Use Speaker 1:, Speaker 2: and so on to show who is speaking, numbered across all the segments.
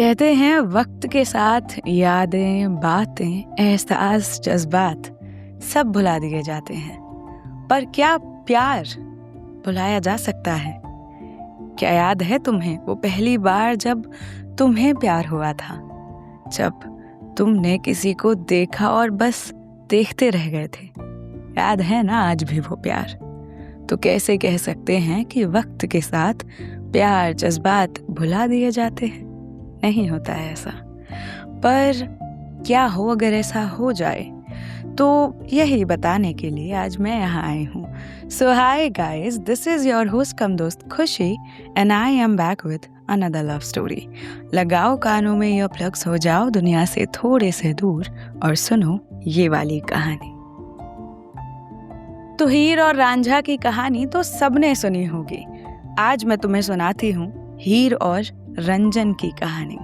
Speaker 1: कहते हैं वक्त के साथ यादें, बातें, एहसास, जज्बात सब भुला दिए जाते हैं, पर क्या प्यार भुलाया जा सकता है? क्या याद है तुम्हें वो पहली बार जब तुम्हें प्यार हुआ था, जब तुमने किसी को देखा और बस देखते रह गए थे? याद है ना आज भी वो प्यार? तो कैसे कह सकते हैं कि वक्त के साथ प्यार, जज्बात भुला दिए जाते हैं? नहीं होता है ऐसा। पर क्या हो अगर ऐसा हो जाए, तो यही बताने के लिए आज मैं यहाँ आई हूँ। So hi guys, this is your host cum दोस्त Khushi and I am back with another love story. लगाओ कानों में ईयर प्लग्स, हो जाओ दुनिया से थोड़े से दूर और सुनो ये वाली कहानी। तो हीर और रांझा की कहानी तो सबने सुनी होगी। आज मैं तुम्हें सुनाती हूँ हीर और रंजन की कहानी।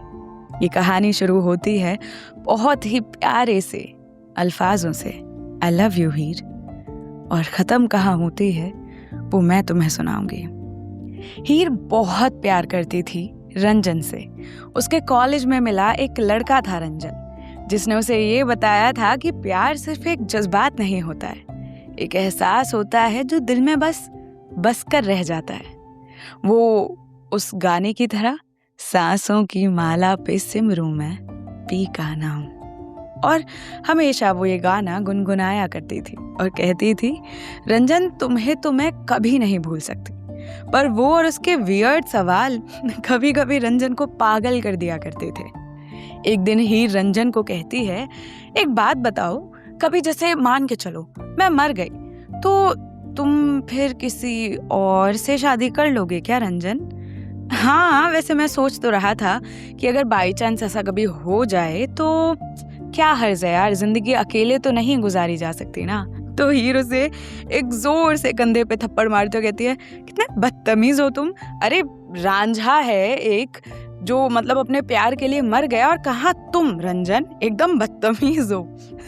Speaker 1: ये कहानी शुरू होती है बहुत ही प्यारे से अल्फाजों से, आई लव यू हीर, और ख़त्म कहाँ होती है वो मैं तुम्हें सुनाऊंगी। हीर बहुत प्यार करती थी रंजन से। उसके कॉलेज में मिला एक लड़का था रंजन, जिसने उसे ये बताया था कि प्यार सिर्फ एक जज्बात नहीं होता है, एक एहसास होता है जो दिल में बस कर रह जाता है। वो उस गाने की तरह सांसों की माला पे सिमरूं मैं पी का नाम, और हमेशा वो ये गाना गुनगुनाया करती थी और कहती थी, रंजन तुम्हें तो मैं कभी नहीं भूल सकती। पर वो और उसके वियर्ड सवाल कभी कभी रंजन को पागल कर दिया करते थे। एक दिन हीर रंजन को कहती है, एक बात बताओ, कभी जैसे मान के चलो मैं मर गई तो तुम फिर किसी और से शादी कर लोगे क्या रंजन? हाँ, वैसे मैं सोच तो रहा था कि अगर बाई चांस ऐसा कभी हो जाए तो क्या हर्ज है यार, जिंदगी अकेले तो नहीं गुजारी जा सकती ना। तो हीर उसे एक जोर से कंधे पे थप्पड़ मारते हुए कहती है, कितने बदतमीज हो तुम। अरे रांझा है एक जो मतलब अपने प्यार के लिए मर गया, और कहाँ तुम रंजन एकदम बदतमीज हो।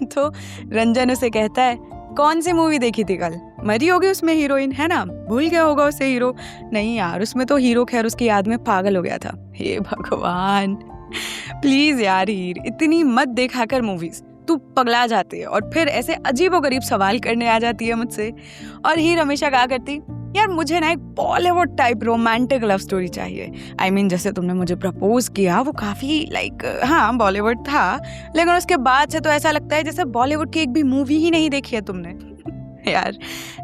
Speaker 1: तो रंजन उसे कहता है, कौन सी मूवी देखी थी कल? मरी होगी उसमें हीरोइन, है ना? भूल गया होगा उसे हीरो। नहीं यार, उसमें तो हीरो खैर उसकी याद में पागल हो गया था। हे भगवान, प्लीज यार हीर, इतनी मत देखा कर मूवीज, तू पगला जाती है और फिर ऐसे अजीबोगरीब सवाल करने आ जाती है मुझसे। और हीर हमेशा कहा करती, यार मुझे ना एक Bollywood type romantic love story चाहिए। आई मीन जैसे तुमने मुझे प्रपोज किया वो काफी हाँ बॉलीवुड था, लेकिन उसके बाद से तो ऐसा लगता है जैसे बॉलीवुड की एक भी मूवी ही नहीं देखी है तुमने। यार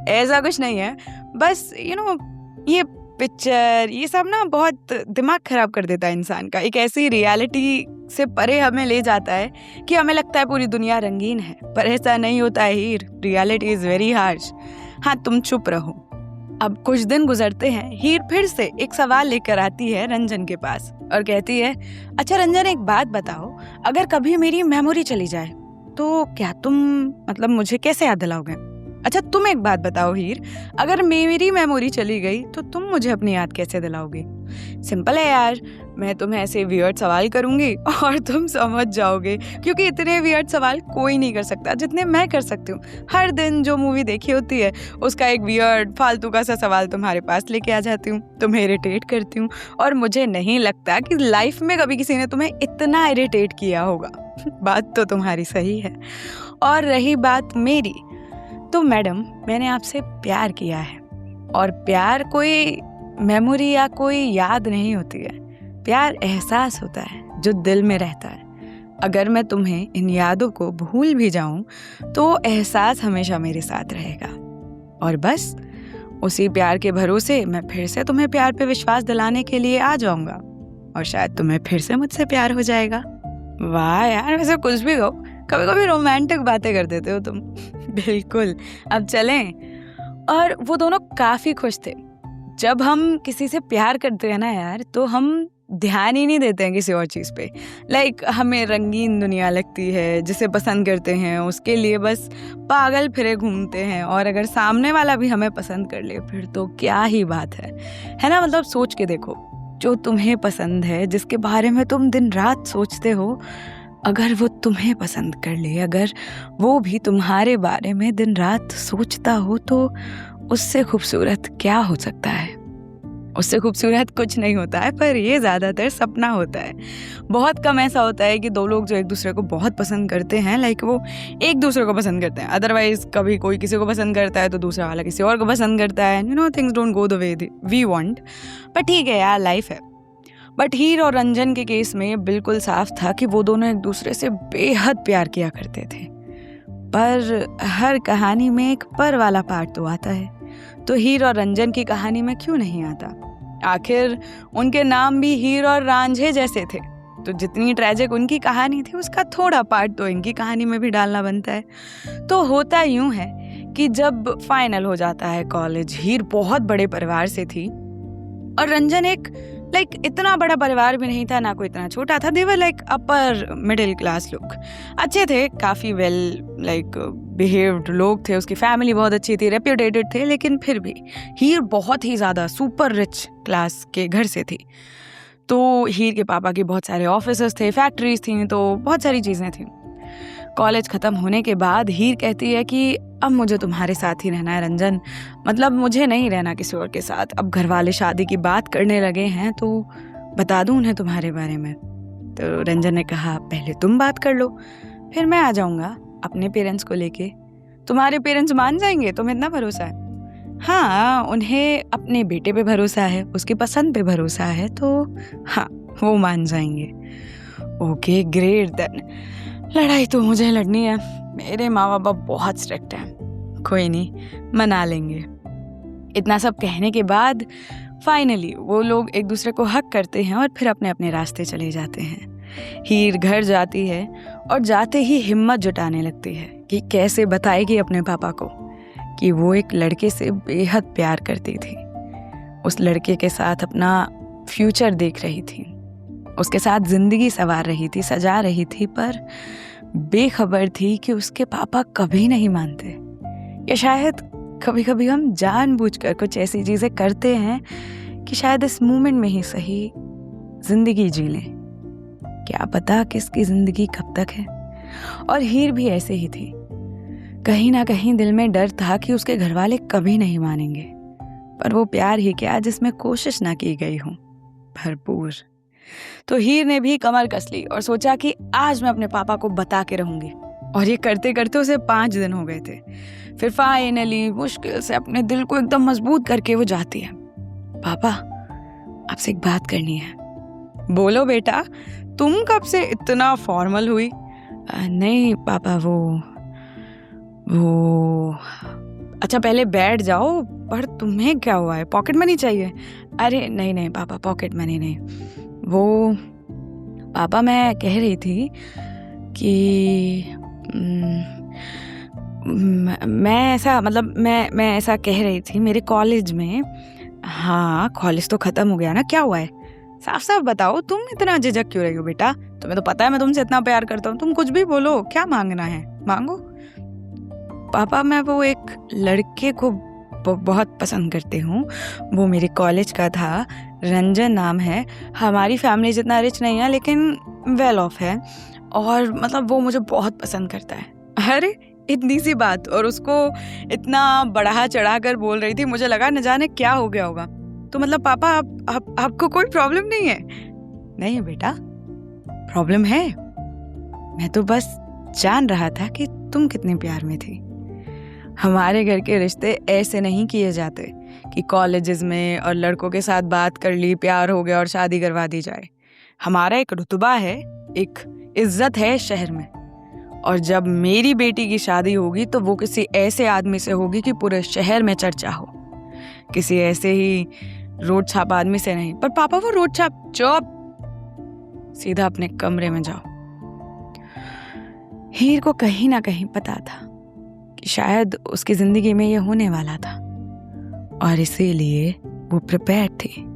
Speaker 1: ऐसा कुछ नहीं है, बस ये पिक्चर ये सब ना बहुत दिमाग खराब कर देता है इंसान का। एक ऐसी रियलिटी से परे हमें ले जाता है कि हमें लगता है पूरी दुनिया रंगीन है, पर ऐसा नहीं होता है Heer. Reality is very harsh. हाँ, तुम चुप रहो। अब कुछ दिन गुजरते हैं, हीर फिर से एक सवाल लेकर आती है रंजन के पास और कहती है, अच्छा रंजन एक बात बताओ, अगर कभी मेरी मेमोरी चली जाए तो क्या तुम मतलब मुझे कैसे याद दिलाओगे? अच्छा तुम एक बात बताओ हीर, अगर मेरी मेमोरी चली गई तो तुम मुझे अपनी याद कैसे दिलाओगे? सिंपल है यार, मैं तुम्हें ऐसे वियर्ड सवाल करूंगी और तुम समझ जाओगे, क्योंकि इतने वियर्ड सवाल कोई नहीं कर सकता जितने मैं कर सकती हूँ। हर दिन जो मूवी देखी होती है उसका एक वियर्ड फालतू का सा सवाल तुम्हारे पास लेके आ जाती हूँ, तुम्हें इरिटेट करती हूँ, और मुझे नहीं लगता कि लाइफ में कभी किसी ने तुम्हें इतना इरिटेट किया होगा। बात तो तुम्हारी सही है। और रही बात मेरी, तो मैडम मैंने आपसे प्यार किया है, और प्यार कोई मेमोरी या कोई याद नहीं होती है। प्यार एहसास होता है जो दिल में रहता है। अगर मैं तुम्हें इन यादों को भूल भी जाऊं तो एहसास हमेशा मेरे साथ रहेगा, और बस उसी प्यार के भरोसे मैं फिर से तुम्हें प्यार पे विश्वास दिलाने के लिए आ जाऊंगा, और शायद तुम्हें फिर से मुझसे प्यार हो जाएगा। वाह यार, वैसे कुछ भी कहो, कभी कभी रोमांटिक बातें कर देते हो तुम। बिल्कुल, अब चलें। और वो दोनों काफी खुश थे। जब हम किसी से प्यार करते हैं ना यार, तो हम ध्यान ही नहीं देते हैं किसी और चीज़ पे। हमें रंगीन दुनिया लगती है, जिसे पसंद करते हैं उसके लिए बस पागल फिरे घूमते हैं, और अगर सामने वाला भी हमें पसंद कर ले फिर तो क्या ही बात है ना? मतलब सोच के देखो, जो तुम्हें पसंद है, जिसके बारे में तुम दिन रात सोचते हो, अगर वो तुम्हें पसंद कर ले, अगर वो भी तुम्हारे बारे में दिन रात सोचता हो, तो उससे खूबसूरत क्या हो सकता है? उससे खूबसूरत कुछ नहीं होता है, पर ये ज़्यादातर सपना होता है। बहुत कम ऐसा होता है कि दो लोग जो एक दूसरे को बहुत पसंद करते हैं, लाइक वो एक दूसरे को पसंद करते हैं। अदरवाइज कभी कोई किसी को पसंद करता है तो दूसरा वाला किसी और को पसंद करता है। Things don't go the way we want. पर ठीक है यार, लाइफ है। बट हीर और रंजन के केस में बिल्कुल साफ था कि वो दोनों एक दूसरे से बेहद प्यार किया करते थे। पर हर कहानी में एक पर वाला पार्ट तो आता है। तो हीर और रंजन की कहानी में क्यों नहीं आता? आखिर उनके नाम भी हीर और रांझे जैसे थे, तो जितनी ट्रेजिक उनकी कहानी थी उसका थोड़ा पार्ट तो इनकी कहानी में भी डालना बनता है। तो होता यूं है कि जब फाइनल हो जाता है कॉलेज, हीर बहुत बड़े परिवार से थी और रंजन एक इतना बड़ा परिवार भी नहीं था, ना कोई इतना छोटा था। दे वर अपर मिडिल क्लास लोग, अच्छे थे, काफ़ी वेल बिहेव्ड लोग थे। उसकी फैमिली बहुत अच्छी थी, रेप्यूटेटेड थे, लेकिन फिर भी हीर बहुत ही ज़्यादा सुपर रिच क्लास के घर से थी। तो हीर के पापा के बहुत सारे ऑफिसेस थे, फैक्ट्रीज थी, तो बहुत सारी चीज़ें थी। कॉलेज ख़त्म होने के बाद हीर कहती है कि अब मुझे तुम्हारे साथ ही रहना है रंजन, मतलब मुझे नहीं रहना किसी और के साथ। अब घर वाले शादी की बात करने लगे हैं, तो बता दूं उन्हें तुम्हारे बारे में। तो रंजन ने कहा पहले तुम बात कर लो, फिर मैं आ जाऊंगा अपने पेरेंट्स को लेके। तुम्हारे पेरेंट्स मान जाएंगे? तुम्हें इतना भरोसा है? हाँ, उन्हें अपने बेटे पे भरोसा है, उसकी पसंद पे भरोसा है, तो हाँ वो मान जाएंगे। Okay great then. लड़ाई तो मुझे लड़नी है, मेरे माँ बाबा बहुत स्ट्रिक्ट हैं, कोई नहीं मना लेंगे। इतना सब कहने के बाद फाइनली वो लोग एक दूसरे को हक करते हैं और फिर अपने अपने रास्ते चले जाते हैं। हीर घर जाती है और जाते ही हिम्मत जुटाने लगती है कि कैसे बताएगी अपने पापा को कि वो एक लड़के से बेहद प्यार करती थी, उस लड़के के साथ अपना फ्यूचर देख रही थी, उसके साथ जिंदगी संवार रही थी, सजा रही थी, पर बेखबर थी कि उसके पापा कभी नहीं मानते। या शायद कभी कभी हम जानबूझकर कुछ ऐसी चीजें करते हैं कि शायद इस मोमेंट में ही सही जिंदगी जी लें, क्या पता किसकी जिंदगी कब तक है। और हीर भी ऐसे ही थी, कहीं ना कहीं दिल में डर था कि उसके घर वाले कभी नहीं मानेंगे, पर वो प्यार ही क्या जिसमें कोशिश ना की गई हो भरपूर। तो हीर ने भी कमर कस ली और सोचा कि आज मैं अपने पापा को बता के रहूंगी। और ये करते करते उसे 5 दिन हो गए थे। फिर फाइनली मुश्किल से अपने दिल को एकदम मजबूत करके वो जाती है। पापा, आपसे एक बात करनी है। बोलो बेटा, तुम कब से इतना फॉर्मल हुई? नहीं पापा, वो अच्छा पहले बैठ जाओ, पर तुम्हें क्या हुआ है? पॉकेट मनी चाहिए? अरे नहीं पापा, पॉकेट मनी नहीं। वो पापा, मैं कह रही थी कि मैं ऐसा कह रही थी, मेरे कॉलेज में। हाँ, कॉलेज तो खत्म हो गया ना, क्या हुआ है? साफ साफ बताओ, तुम इतना झिझक क्यों रही हो बेटा? तुम्हें तो पता है मैं तुमसे इतना प्यार करता हूँ, तुम कुछ भी बोलो, क्या मांगना है मांगो। पापा, मैं वो एक लड़के को बहुत पसंद करती हूँ, वो मेरे कॉलेज का था, रंजन नाम है। हमारी फैमिली जितना रिच नहीं है, लेकिन वेल ऑफ है, और मतलब वो मुझे बहुत पसंद करता है। अरे इतनी सी बात, और उसको इतना बढ़ा चढ़ा कर बोल रही थी, मुझे लगा न जाने क्या हो गया होगा। तो मतलब पापा, आपको कोई प्रॉब्लम नहीं है? नहीं बेटा, प्रॉब्लम है। मैं तो बस जान रहा था कि तुम कितने प्यार में थी। हमारे घर के रिश्ते ऐसे नहीं किए जाते कि कॉलेजेस में और लड़कों के साथ बात कर ली, प्यार हो गया और शादी करवा दी जाए। हमारा एक रुतबा है, एक इज्जत है शहर में, और जब मेरी बेटी की शादी होगी तो वो किसी ऐसे आदमी से होगी कि पूरे शहर में चर्चा हो, किसी ऐसे ही रोड छाप आदमी से नहीं। पर पापा, वो रोड छाप चुप, सीधा अपने कमरे में जाओ। हीर को कहीं ना कहीं पता था कि शायद उसकी जिंदगी में ये होने वाला था, और इसीलिए वो प्रिपेयर थी।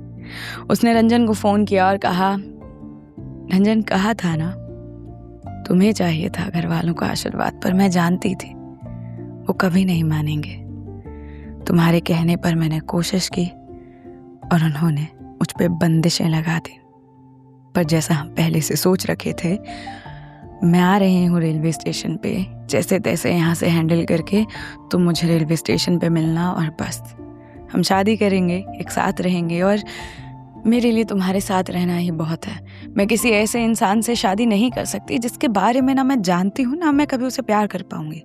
Speaker 1: उसने रंजन को फोन किया और कहा, रंजन, कहा था ना तुम्हें चाहिए था घर वालों का आशीर्वाद, पर मैं जानती थी वो कभी नहीं मानेंगे। तुम्हारे कहने पर मैंने कोशिश की और उन्होंने मुझ पे बंदिशें लगा दी, पर जैसा हम पहले से सोच रखे थे, मैं आ रही हूँ रेलवे स्टेशन पे, जैसे तैसे यहाँ से हैंडल करके तुम मुझे रेलवे स्टेशन पे मिलना, और बस हम शादी करेंगे, एक साथ रहेंगे और मेरे लिए तुम्हारे साथ रहना ही बहुत है। मैं किसी ऐसे इंसान से शादी नहीं कर सकती जिसके बारे में ना मैं जानती हूँ ना मैं कभी उसे प्यार कर पाऊंगी।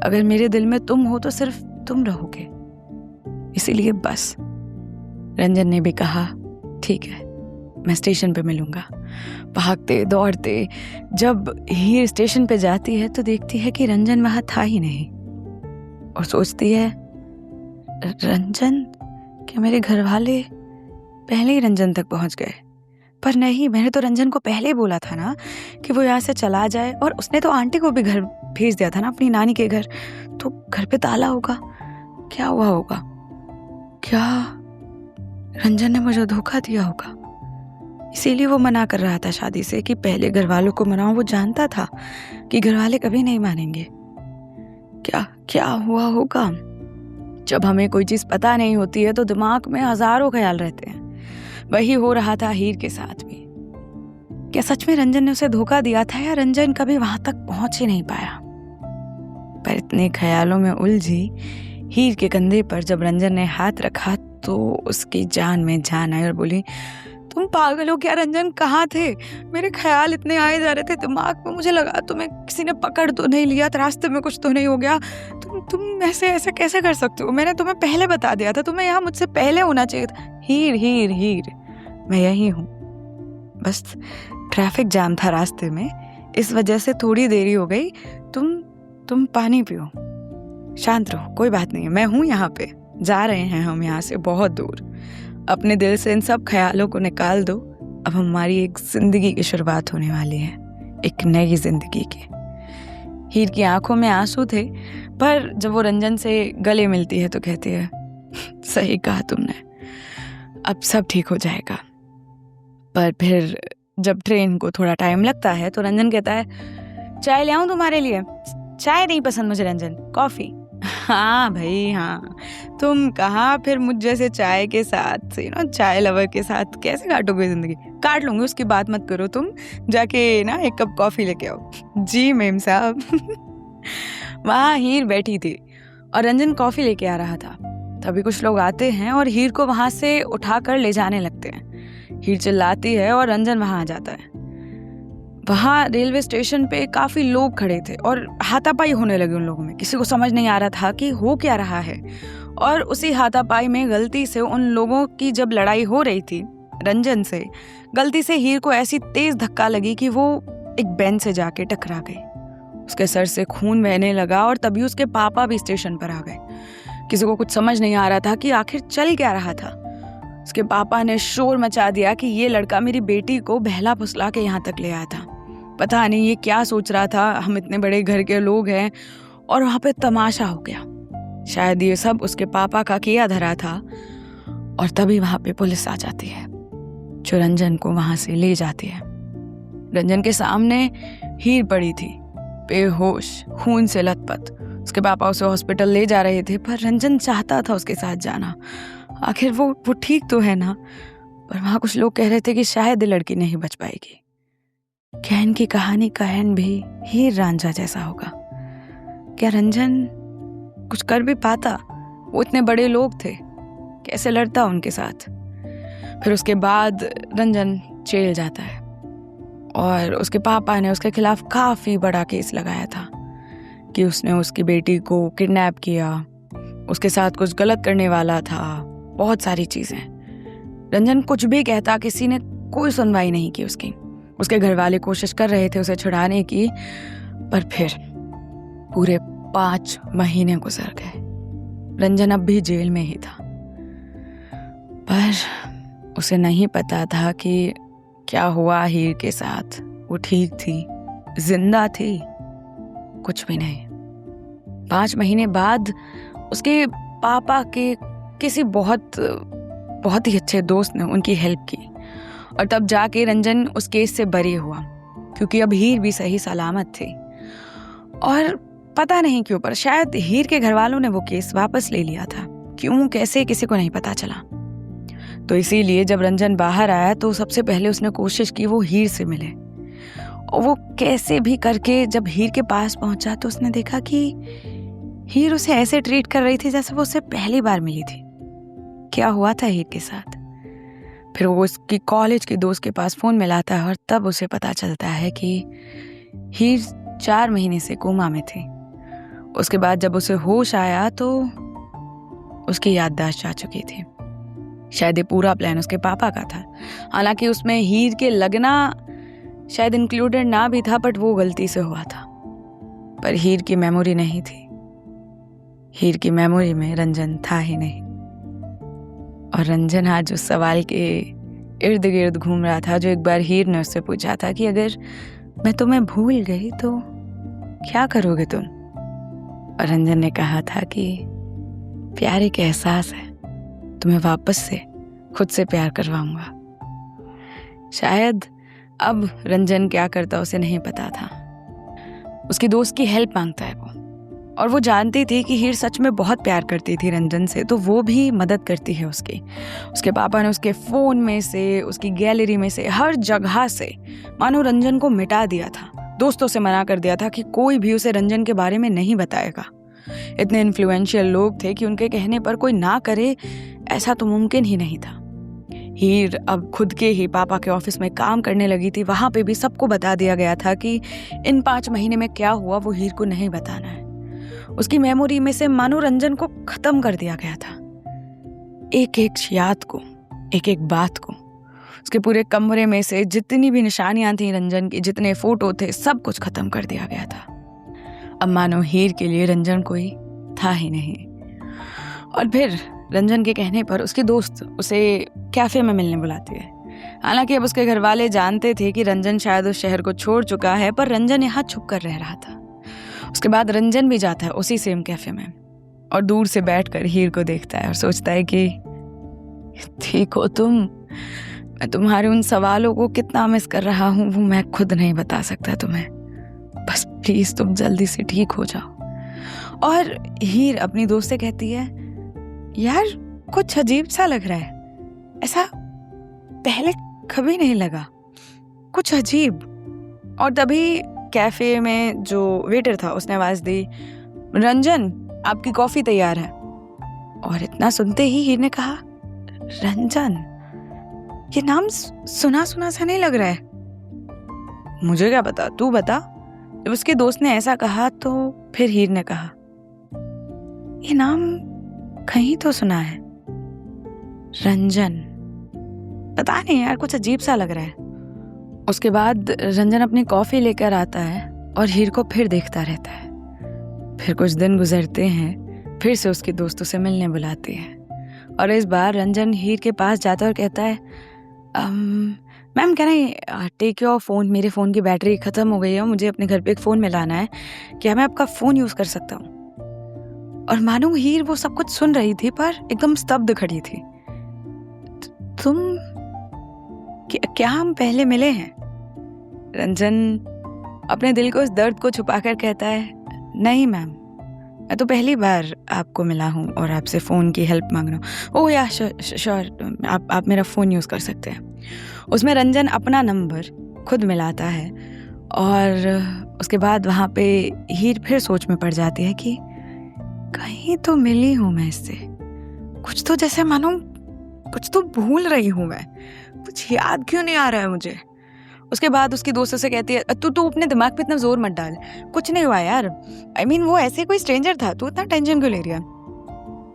Speaker 1: अगर मेरे दिल में तुम हो तो सिर्फ तुम रहोगे, इसीलिए बस। रंजन ने भी कहा ठीक है, मैं स्टेशन पे मिलूंगा। भागते दौड़ते जब हीर स्टेशन पे जाती है तो देखती है कि रंजन वहां था ही नहीं और सोचती है रंजन, क्या मेरे घर वाले पहले ही रंजन तक पहुंच गए? पर नहीं, मैंने तो रंजन को पहले ही बोला था ना कि वो यहाँ से चला जाए, और उसने तो आंटी को भी घर भेज दिया था ना, अपनी नानी के घर। तो घर पे ताला होगा, क्या हुआ होगा? क्या रंजन ने मुझे धोखा दिया होगा? इसीलिए वो मना कर रहा था शादी से कि पहले घर वालों को मनाओ। वो जानता था कि घर वाले कभी नहीं मानेंगे। क्या क्या हुआ होगा? जब हमें कोई चीज पता नहीं होती है तो दिमाग में हजारों ख्याल रहते हैं। वही हो रहा था हीर के साथ भी। क्या सच में रंजन ने उसे धोखा दिया था या रंजन कभी वहां तक पहुंच ही नहीं पाया? पर इतने ख्यालों में उलझी हीर के कंधे पर जब रंजन ने हाथ रखा तो उसकी जान में जान आई और बोली, तुम पागल हो क्या रंजन? कहाँ थे? मेरे ख्याल इतने आए जा रहे थे दिमाग में, मुझे लगा तुम्हें किसी ने पकड़ तो नहीं लिया, रास्ते में कुछ तो नहीं हो गया। तुम ऐसे कैसे कर सकते हो? मैंने तुम्हें पहले बता दिया था, तुम्हें यहाँ मुझसे पहले होना चाहिए था। हीर हीर हीर, मैं यही हूँ, बस ट्रैफिक जाम था रास्ते में, इस वजह से थोड़ी देरी हो गई। तुम पानी पियो, शांत रहो, कोई बात नहीं है, मैं हूँ यहाँ पे। जा रहे हैं हम यहाँ से बहुत दूर। अपने दिल से इन सब ख्यालों को निकाल दो। अब हमारी एक जिंदगी की शुरुआत होने वाली है, एक नई जिंदगी की। हीर की आंखों में आंसू थे, पर जब वो रंजन से गले मिलती है तो कहती है, सही कहा तुमने, अब सब ठीक हो जाएगा। पर फिर जब ट्रेन को थोड़ा टाइम लगता है तो रंजन कहता है, चाय ले आऊं तुम्हारे लिए? चाय नहीं पसंद मुझे रंजन, कॉफी। हाँ भाई हाँ, तुम कहाँ फिर मुझ जैसे चाय के साथ, चाय लवर के साथ कैसे काटोगे जिंदगी? काट लूंगी, उसकी बात मत करो, तुम जाके ना एक कप कॉफी लेके आओ। जी मेम साहब। वहाँ हीर बैठी थी और रंजन कॉफी लेके आ रहा था। तभी कुछ लोग आते हैं और हीर को वहां से उठाकर ले जाने लगते हैं। हीर चिल्लाती है और रंजन वहां आ जाता है। वहाँ रेलवे स्टेशन पे काफी लोग खड़े थे और हाथापाई होने लगी उन लोगों में। किसी को समझ नहीं आ रहा था कि हो क्या रहा है। और उसी हाथापाई में गलती से उन लोगों की जब लड़ाई हो रही थी रंजन से, गलती से हीर को ऐसी तेज धक्का लगी कि वो एक बेंच से जाके टकरा गई। उसके सर से खून बहने लगा और तभी उसके पापा भी स्टेशन पर आ गए। किसी को कुछ समझ नहीं आ रहा था कि आखिर चल क्या रहा था। उसके पापा ने शोर मचा दिया कि ये लड़का मेरी बेटी को बहला फुसला के यहाँ तक ले आया था। पता नहीं ये क्या सोच रहा था, हम इतने बड़े घर के लोग हैं और वहाँ पे तमाशा हो गया। शायद ये सब उसके पापा का किया धरा था। और तभी वहाँ पे पुलिस आ जाती है जो रंजन को वहाँ से ले जाती है। रंजन के सामने हीर पड़ी थी, बेहोश, खून से लथपथ। उसके पापा उसे हॉस्पिटल ले जा रहे थे, पर रंजन चाहता था उसके साथ जाना। आखिर वो ठीक तो है ना। पर वहाँ कुछ लोग कह रहे थे कि शायद लड़की नहीं बच पाएगी। क्या इनकी कहानी का एंड भी हीर रांझा जैसा होगा? क्या रंजन कुछ कर भी पाता? वो इतने बड़े लोग थे, कैसे लड़ता उनके साथ? फिर उसके बाद रंजन जेल जाता है और उसके पापा ने उसके खिलाफ काफी बड़ा केस लगाया था कि उसने उसकी बेटी को किडनैप किया, उसके साथ कुछ गलत करने वाला था, बहुत सारी चीजें। रंजन कुछ भी कहता, किसी ने कोई सुनवाई नहीं की उसकी। उसके घर वाले कोशिश कर रहे थे उसे छुड़ाने की, पर फिर पूरे 5 महीने गुजर गए। रंजन अब भी जेल में ही था, पर उसे नहीं पता था कि क्या हुआ हीर के साथ। वो ठीक थी, जिंदा थी, कुछ भी नहीं। 5 महीने बाद उसके पापा के किसी बहुत ही अच्छे दोस्त ने उनकी हेल्प की और तब जाके रंजन उस केस से बरी हुआ, क्योंकि अब हीर भी सही सलामत थी। और पता नहीं क्यों, पर शायद हीर के घर वालों ने वो केस वापस ले लिया था। क्यों, कैसे, किसी को नहीं पता चला। तो इसीलिए जब रंजन बाहर आया तो सबसे पहले उसने कोशिश की वो हीर से मिले। और वो कैसे भी करके जब हीर के पास पहुंचा तो उसने देखा कि हीर उसे ऐसे ट्रीट कर रही थी जैसे वो उससे पहली बार मिली थी। क्या हुआ था हीर के साथ। फिर वो उसकी कॉलेज की दोस्त के पास फ़ोन मिलाता है और तब उसे पता चलता है कि हीर 4 महीने से कोमा में थी। उसके बाद जब उसे होश आया तो उसकी याददाश्त जा चुकी थी। शायद ये पूरा प्लान उसके पापा का था। हालांकि उसमें हीर के लगना शायद इंक्लूडेड ना भी था, बट वो गलती से हुआ था। पर हीर की मेमोरी नहीं थी। हीर की मेमोरी में रंजन था ही नहीं। और रंजन आज उस सवाल के इर्द गिर्द घूम रहा था जो एक बार हीर ने उससे पूछा था कि अगर मैं तुम्हें भूल गई तो क्या करोगे तुम। और रंजन ने कहा था कि प्यार एक एहसास है, तुम्हें वापस से खुद से प्यार करवाऊंगा। शायद अब रंजन क्या करता उसे नहीं पता था। उसकी दोस्त की हेल्प मांगता है वो, और वो जानती थी कि हीर सच में बहुत प्यार करती थी रंजन से, तो वो भी मदद करती है उसकी। उसके पापा ने उसके फ़ोन में से, उसकी गैलरी में से, हर जगह से मानो रंजन को मिटा दिया था। दोस्तों से मना कर दिया था कि कोई भी उसे रंजन के बारे में नहीं बताएगा। इतने इन्फ्लुएंशियल लोग थे कि उनके कहने पर कोई ना करे ऐसा तो मुमकिन ही नहीं था। हीर अब खुद के ही पापा के ऑफिस में काम करने लगी थी। वहाँ पे भी सबको बता दिया गया था कि इन 5 महीने में क्या हुआ वो हीर को नहीं बताना है। उसकी मेमोरी में से मानो रंजन को खत्म कर दिया गया था। एक एक याद को, एक एक बात को, उसके पूरे कमरे में से जितनी भी निशानियां थी रंजन की, जितने फोटो थे, सब कुछ खत्म कर दिया गया था। अब मानो हीर के लिए रंजन कोई था ही नहीं। और फिर रंजन के कहने पर उसकी दोस्त उसे कैफे में मिलने बुलाती है। हालांकि अब उसके घर वाले जानते थे कि रंजन शायद उस शहर को छोड़ चुका है, पर रंजन यहाँ छुप कर रह रहा था। उसके बाद रंजन भी जाता है उसी सेम कैफे में और दूर से बैठकर हीर को देखता है और सोचता है कि ठीक हो तुम, मैं तुम्हारे उन सवालों को कितना मिस कर रहा हूँ वो मैं खुद नहीं बता सकता तुम्हें। बस प्लीज तुम जल्दी से ठीक हो जाओ। और हीर अपनी दोस्त से कहती है, यार कुछ अजीब सा लग रहा है, ऐसा पहले कभी नहीं लगा, कुछ अजीब। और तभी कैफे में जो वेटर था उसने आवाज दी, रंजन आपकी कॉफी तैयार है। और इतना सुनते ही हीर ने कहा, रंजन, ये नाम सुना सुना सा नहीं लग रहा है। मुझे क्या पता, तू बता। जब उसके दोस्त ने ऐसा कहा तो फिर हीर ने कहा, ये नाम कहीं तो सुना है, रंजन। पता नहीं यार, कुछ अजीब सा लग रहा है। उसके बाद रंजन अपनी कॉफी लेकर आता है और हीर को फिर देखता रहता है। फिर कुछ दिन गुजरते हैं, फिर से उसके दोस्तों से मिलने बुलाती है और इस बार रंजन हीर के पास जाता है और कहता है, ma'am can I take your phone, मेरे फ़ोन की बैटरी ख़त्म हो गई है, मुझे अपने घर पे एक फ़ोन मिलाना है, क्या मैं आपका फ़ोन यूज़ कर सकता हूँ। और मानो हीर वो सब कुछ सुन रही थी पर एकदम स्तब्ध खड़ी थी। तुम क्या हम पहले मिले हैं? रंजन अपने दिल को, इस दर्द को छुपाकर कहता है, नहीं मैम, मैं तो पहली बार आपको मिला हूँ और आपसे फ़ोन की हेल्प मांग रहा हूँ। ओह या श्योर, आप मेरा फ़ोन यूज़ कर सकते हैं। उसमें रंजन अपना नंबर खुद मिलाता है और उसके बाद वहाँ पे हीर फिर सोच में पड़ जाती है कि कहीं तो मिली हूँ मैं इससे, कुछ तो जैसे मानो कुछ तो भूल रही हूँ मैं, कुछ याद क्यों नहीं आ रहा है मुझे। उसके बाद उसकी दोस्तों से कहती है, तू अपने दिमाग पे इतना जोर मत डाल, कुछ नहीं हुआ यार, I mean, वो ऐसे कोई स्ट्रेंजर था, तू इतना टेंशन क्यों ले रही है।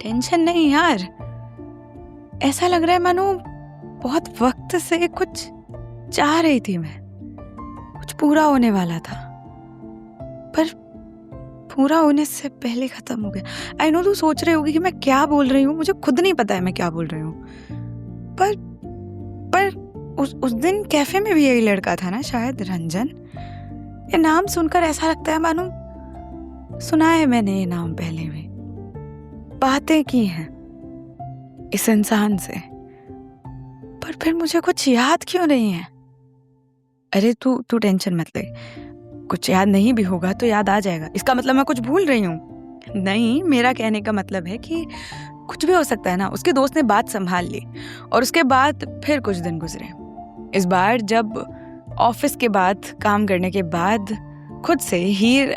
Speaker 1: टेंशन नहीं यार, ऐसा लग रहा है मानो बहुत वक्त से कुछ चाह रही थी मैं, कुछ पूरा होने वाला था पर पूरा होने से पहले खत्म हो गया। आई नो तू सोच रही होगी कि मैं क्या बोल रही हूँ, मुझे खुद नहीं पता है मैं क्या बोल रही हूँ, पर उस दिन कैफे में भी यही लड़का था ना शायद, रंजन। ये नाम सुनकर ऐसा लगता है मानो सुना है मैंने ये नाम पहले भी, बातें की हैं इस इंसान से, पर फिर मुझे कुछ याद क्यों नहीं है। अरे तू टेंशन मत ले, कुछ याद नहीं भी होगा तो याद आ जाएगा, इसका मतलब मैं कुछ भूल रही हूँ नहीं। मेरा कहने का मतलब है कि कुछ भी हो सकता है ना। उसके दोस्त ने बात संभाल ली और उसके बाद फिर कुछ दिन गुजरे। इस बार जब ऑफिस के बाद, काम करने के बाद खुद से हीर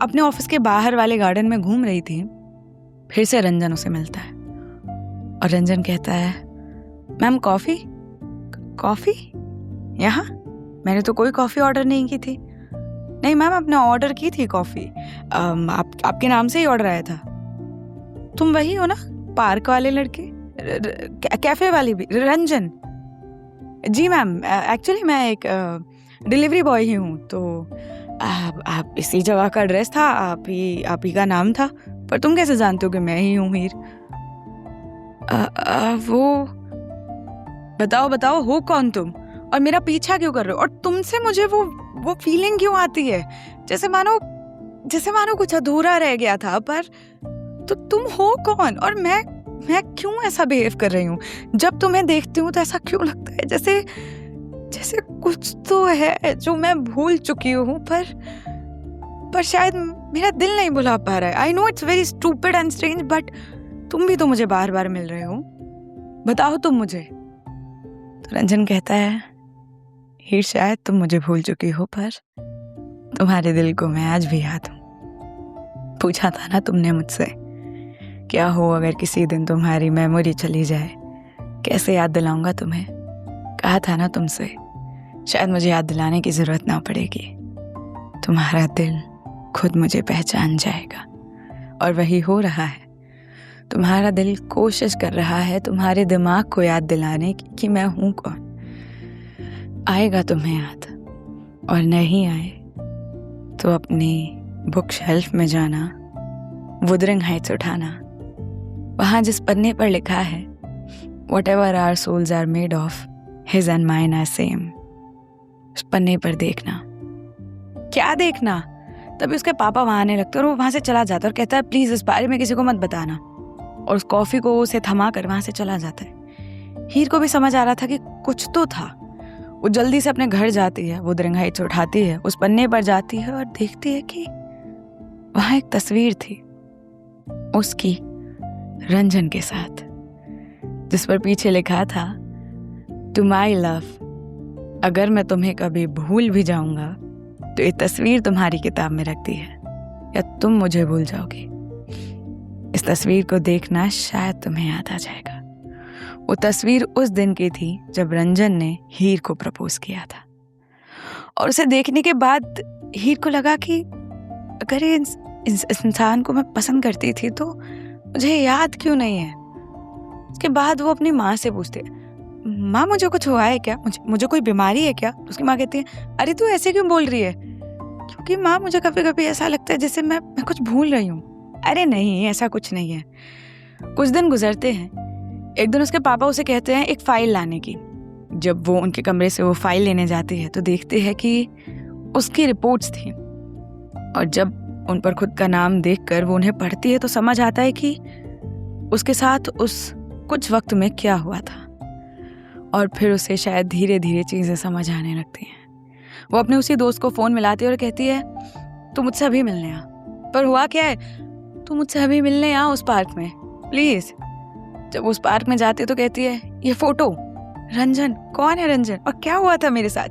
Speaker 1: अपने ऑफिस के बाहर वाले गार्डन में घूम रही थी, फिर से रंजन उसे मिलता है और रंजन कहता है, मैम कॉफ़ी? कॉफ़ी? यहाँ? मैंने तो कोई कॉफ़ी ऑर्डर नहीं की थी। नहीं मैम, आपने ऑर्डर की थी कॉफ़ी। आपके नाम से ही ऑर्डर आया था। तुम वही हो ना, पार्क वाले लड़के, कैफ़े वाली भी, रंजन? जी मैम, एक्चुअली मैं एक डिलीवरी बॉय ही हूँ, तो आप इसी जगह का एड्रेस था, आप ही का नाम था। पर तुम कैसे जानते हो कि मैं ही हूँ हीर? वो बताओ हो कौन तुम, और मेरा पीछा क्यों कर रहे हो, और तुमसे मुझे वो फीलिंग क्यों आती है जैसे मानो कुछ अधूरा रह गया था। पर तो तुम हो कौन, और मैं क्यों ऐसा बिहेव कर रही हूँ? जब तुम्हें देखती हूँ तो ऐसा क्यों लगता है जैसे कुछ तो है जो मैं भूल चुकी हूँ, पर शायद मेरा दिल नहीं भुला पा रहा है। I know it's very stupid and strange, but तुम भी तो मुझे बार बार मिल रहे हो, बताओ तुम मुझे। तो रंजन कहता है, हीर शायद तुम मुझे भूल चुकी हो, पर तुम्हारे दिल को मैं आज भी याद हूँ। पूछा था ना तुमने मुझसे, क्या हो अगर किसी दिन तुम्हारी मेमोरी चली जाए, कैसे याद दिलाऊंगा तुम्हें? कहा था ना तुमसे, शायद मुझे याद दिलाने की जरूरत ना पड़ेगी, तुम्हारा दिल खुद मुझे पहचान जाएगा। और वही हो रहा है। तुम्हारा दिल कोशिश कर रहा है तुम्हारे दिमाग को याद दिलाने की कि मैं हूं कौन। आएगा तुम्हें याद, और नहीं आए तो अपनी बुक शेल्फ में जाना, वुदरिंग हाइट्स उठाना, वहां जिस पन्ने पर लिखा है Whatever our souls are made of, his and mine are same, उस पन्ने पर देखना। क्या देखना? तभी उसके पापा वहां आने लगते और वो वहां से चला जाता और कहता है, प्लीज इस बारे में किसी को मत बताना, और उस कॉफी को उसे थमा कर वहां से चला जाता है। हीर को भी समझ आ रहा था कि कुछ तो था। वो जल्दी से अपने घर जाती है, वुदरिंग हाइट्स उठाती है, उस पन्ने पर जाती है और देखती है कि वहां एक तस्वीर थी उसकी रंजन के साथ, जिस पर पीछे लिखा था, टू माई लव, अगर मैं तुम्हें कभी भूल भी जाऊंगा तो ये तस्वीर तुम्हारी किताब में रख दी है, या तुम मुझे भूल जाओगी। इस तस्वीर को देखना, शायद तुम्हें याद आ जाएगा। वो तस्वीर उस दिन की थी जब रंजन ने हीर को प्रपोज किया था। और उसे देखने के बाद हीर को लगा कि अगर इस इंसान को मैं पसंद करती थी तो मुझे याद क्यों नहीं है। उसके बाद वो अपनी माँ से पूछती है, माँ मुझे कुछ हुआ है क्या, मुझे कोई बीमारी है क्या? उसकी माँ कहती है, अरे तू ऐसे क्यों बोल रही है? क्योंकि माँ मुझे कभी कभी ऐसा लगता है जैसे मैं कुछ भूल रही हूँ। अरे नहीं, ऐसा कुछ नहीं है। कुछ दिन गुजरते हैं। एक दिन उसके पापा उसे कहते हैं एक फाइल लाने की। जब वो उनके कमरे से वो फाइल लेने जाती है तो देखते हैं कि उसकी रिपोर्ट्स थी, और जब उन पर खुद का नाम देखकर वो उन्हें पढ़ती है तो समझ आता है कि उसके साथ उस कुछ वक्त में क्या हुआ था। और फिर उसे शायद धीरे धीरे चीज़ें समझ आने लगती हैं। वो अपने उसी दोस्त को फ़ोन मिलाती है और कहती है, तू मुझसे अभी मिलने आ। पर हुआ क्या है, तू मुझसे अभी मिलने आ उस पार्क में प्लीज़। जब उस पार्क में जाती है तो कहती है, ये फ़ोटो रंजन, कौन है रंजन, और क्या हुआ था मेरे साथ?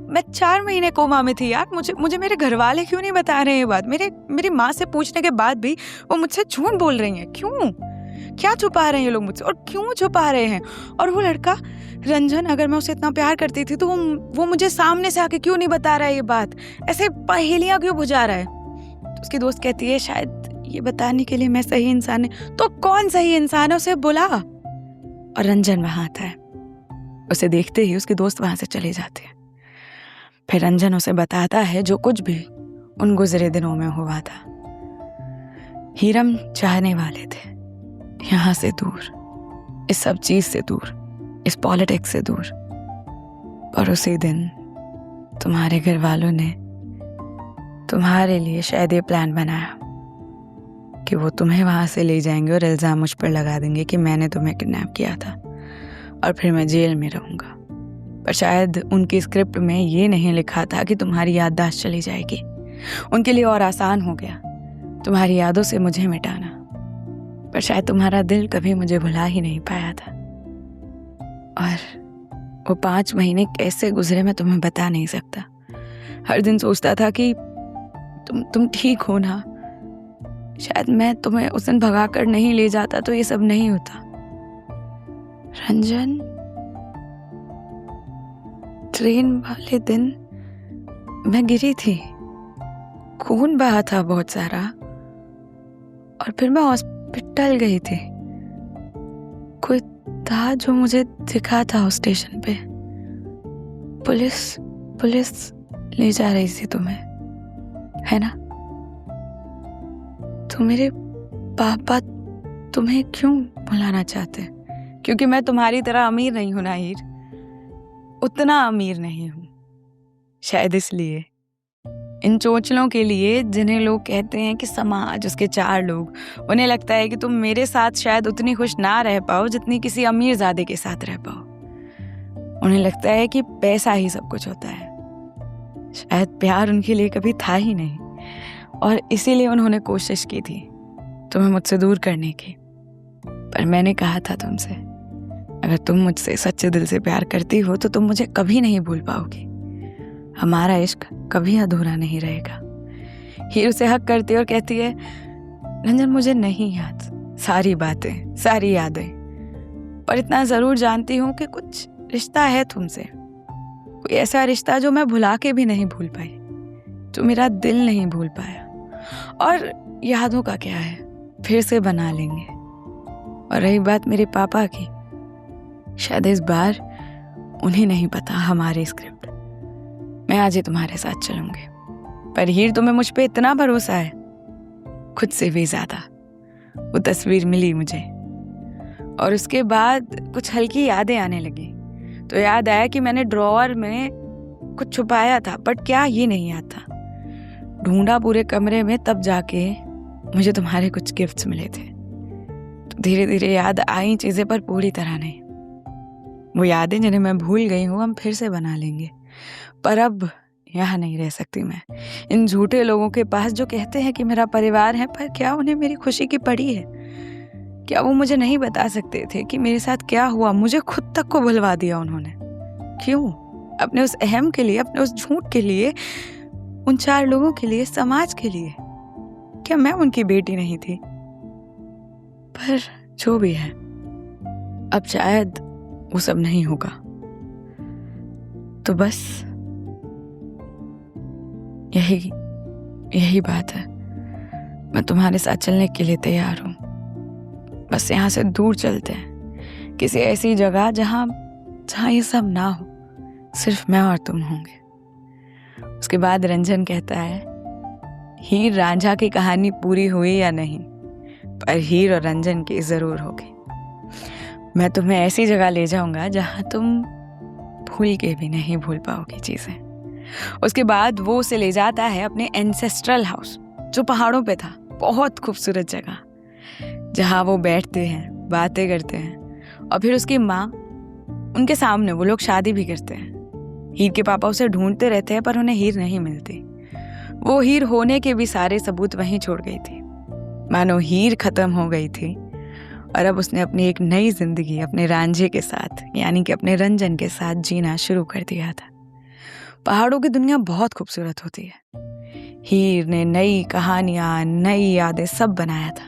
Speaker 1: मैं 4 महीने कोमा में थी यार। मुझे मेरे घर वाले क्यों नहीं बता रहे हैं ये बात? मेरी माँ से पूछने के बाद भी वो मुझसे झूठ बोल रही हैं। क्यों? क्या छुपा रहे हैं ये लोग मुझसे, और क्यों छुपा रहे हैं? और वो लड़का रंजन, अगर मैं उसे इतना प्यार करती थी तो वो मुझे सामने से आके क्यों नहीं बता रहा है ये बात? ऐसे पहेलियां क्यों बुझा रहा है? तो उसकी दोस्त कहती है, शायद ये बताने के लिए मैं सही इंसान है। तो कौन सही इंसान है, उसे बुला। और रंजन वहां आता है। उसे देखते ही उसकी दोस्त वहां से चले जाती है। फिर रंजन उसे बताता है जो कुछ भी उन गुजरे दिनों में हुआ था। हीरम चाहने वाले थे, यहाँ से दूर, इस सब चीज से दूर, इस पॉलिटिक्स से दूर। और उसी दिन तुम्हारे घर वालों ने तुम्हारे लिए शायद ये प्लान बनाया कि वो तुम्हें वहां से ले जाएंगे और इल्जाम मुझ पर लगा देंगे कि मैंने तुम्हें किडनैप किया था, और फिर मैं जेल में रहूंगा। पर शायद उनकी स्क्रिप्ट में ये नहीं लिखा था कि तुम्हारी याददाश्त चली जाएगी। उनके लिए और आसान हो गया तुम्हारी यादों से मुझे मिटाना। पर शायद तुम्हारा दिल कभी मुझे भुला ही नहीं पाया था। और वो 5 महीने कैसे गुजरे मैं तुम्हें बता नहीं सकता। हर दिन सोचता था कि तुम ठीक हो ना। शायद मैं तुम्हें उस दिन भगा कर नहीं ले जाता तो ये सब नहीं होता। रंजन, ट्रेन वाले दिन मैं गिरी थी, खून बहा था बहुत सारा, और फिर मैं हॉस्पिटल गई थी। कोई था जो मुझे दिखा था उस स्टेशन पे। पुलिस ले जा रही थी तुम्हें, है ना? तो मेरे पापा तुम्हें क्यों बुलाना चाहते? क्योंकि मैं तुम्हारी तरह अमीर नहीं हूं ना हीर, उतना अमीर नहीं हूं, शायद इसलिए। इन चोचलों के लिए जिन्हें लोग कहते हैं कि समाज, उसके चार लोग, उन्हें लगता है कि तुम मेरे साथ शायद उतनी खुश ना रह पाओ जितनी किसी अमीरजादे के साथ रह पाओ। उन्हें लगता है कि पैसा ही सब कुछ होता है। शायद प्यार उनके लिए कभी था ही नहीं, और इसीलिए उन्होंने कोशिश की थी तुम्हें मुझसे दूर करने की। पर मैंने कहा था तुमसे, अगर तुम मुझसे सच्चे दिल से प्यार करती हो तो तुम मुझे कभी नहीं भूल पाओगी। हमारा इश्क कभी अधूरा नहीं रहेगा। हीर उसे हक करती और कहती है, रंजन मुझे नहीं याद सारी बातें, सारी यादें, पर इतना जरूर जानती हूँ कि कुछ रिश्ता है तुमसे, कोई ऐसा रिश्ता जो मैं भुला के भी नहीं भूल पाई, जो मेरा दिल नहीं भूल पाया। और यादों का क्या है, फिर से बना लेंगे। और रही बात मेरे पापा की, शायद इस बार उन्हें नहीं पता हमारी स्क्रिप्ट। मैं आज ही तुम्हारे साथ चलूंगी। पर हीर, तुम्हें मुझ पे इतना भरोसा है, खुद से भी ज्यादा। वो तस्वीर मिली मुझे, और उसके बाद कुछ हल्की यादें आने लगी। तो याद आया कि मैंने ड्रॉअर में कुछ छुपाया था, बट क्या ये नहीं याद था। ढूंढा पूरे कमरे में, तब जाके मुझे तुम्हारे कुछ गिफ्ट्स मिले थे। तो धीरे धीरे याद आई चीजें, पर पूरी तरह नहीं। वो यादें जिन्हें मैं भूल गई हूँ हम फिर से बना लेंगे। पर अब यहाँ नहीं रह सकती मैं, इन झूठे लोगों के पास जो कहते हैं कि मेरा परिवार है, पर क्या उन्हें मेरी खुशी की पड़ी है? क्या वो मुझे नहीं बता सकते थे कि मेरे साथ क्या हुआ? मुझे खुद तक को भुलवा दिया उन्होंने। क्यों? अपने उस अहम के लिए, अपने उस झूठ के लिए, उन चार लोगों के लिए, समाज के लिए। क्या मैं उनकी बेटी नहीं थी? पर जो भी है, अब शायद वो सब नहीं होगा। तो बस यही बात है। मैं तुम्हारे साथ चलने के लिए तैयार हूं। बस यहाँ से दूर चलते हैं, किसी ऐसी जगह जहां ये सब ना हो, सिर्फ मैं और तुम होंगे। उसके बाद रंजन कहता है, हीर रांझा की कहानी पूरी हुई या नहीं, पर हीर और रंजन की जरूर होगी। मैं तुम्हें ऐसी जगह ले जाऊंगा जहां तुम भूल के भी नहीं भूल पाओगी चीजें। उसके बाद वो उसे ले जाता है अपने एंसेस्ट्रल हाउस, जो पहाड़ों पे था। बहुत खूबसूरत जगह, जहां वो बैठते हैं, बातें करते हैं, और फिर उसकी माँ, उनके सामने वो लोग शादी भी करते हैं। हीर के पापा उसे ढूंढते रहते हैं, पर उन्हें हीर नहीं मिलती। वो हीर होने के भी सारे सबूत वहीं छोड़ गई थी, मानो हीर खत्म हो गई थी, और अब उसने अपनी एक नई जिंदगी अपने रांझे के साथ, यानी कि अपने रंजन के साथ जीना शुरू कर दिया था। पहाड़ों की दुनिया बहुत खूबसूरत होती है। हीर ने नई कहानियां, नई यादें सब बनाया था,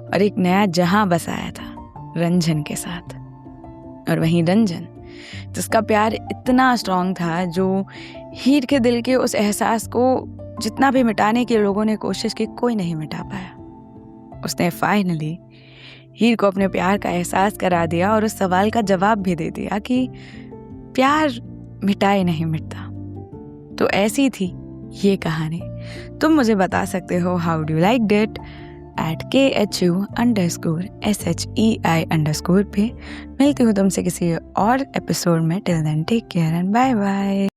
Speaker 1: और एक नया जहां बसाया था रंजन के साथ। और वहीं रंजन, जिसका प्यार इतना स्ट्रांग था, जो हीर के दिल के उस एहसास को जितना भी मिटाने की लोगों ने कोशिश की, कोई नहीं मिटा पाया। उसने फाइनली हीर को अपने प्यार का एहसास करा दिया, और उस सवाल का जवाब भी दे दिया कि प्यार मिटाए नहीं मिटता। तो ऐसी थी ये कहानी। तुम मुझे बता सकते हो how do like it @KHU_SHEI_ पे। मिलती हूँ तुमसे किसी और एपिसोड में। Till then take care and bye bye.